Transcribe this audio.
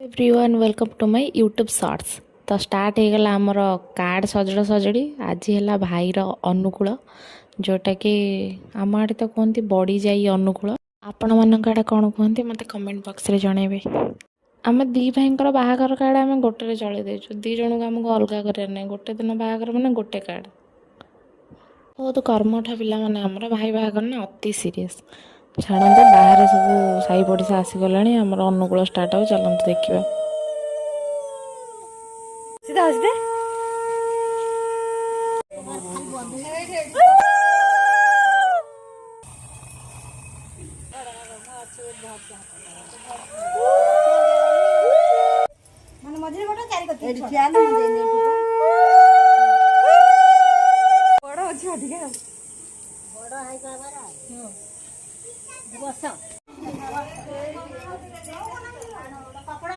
Everyone welcome to my YouTube shorts. तो start हो गला आमर कार्ड सजड़ा सजड़ी। आज है भाईर अनुकूल जोटा कि आम आड़े तो कहते बड़ी जाई अनुकूल। आपण मान आड़े कौन कहते मत कमेंट बॉक्स रे जनइबे। आम दी भाईंकर बाहागर कार्ड आम गोटे चलई देचु। दी जन को आमको अलग कर गोटे दिन बाहागर मैंने गोटे कार्ड। बहुत कर्मठा पिला माने आमर भाई बाहागर ना अति सीरीयस। छाड़ते बाहर सब साई पड़िशा आसीगला आमर अनुकूल स्टार्ट हो चलते देखा। सीधा हंसदे ମାନେ ମଝିରେ ଗୋଟେ ଚାରି କଥା ଏଠି ଠିଆ ହେଲେ ମୁଁ ଦେଇନି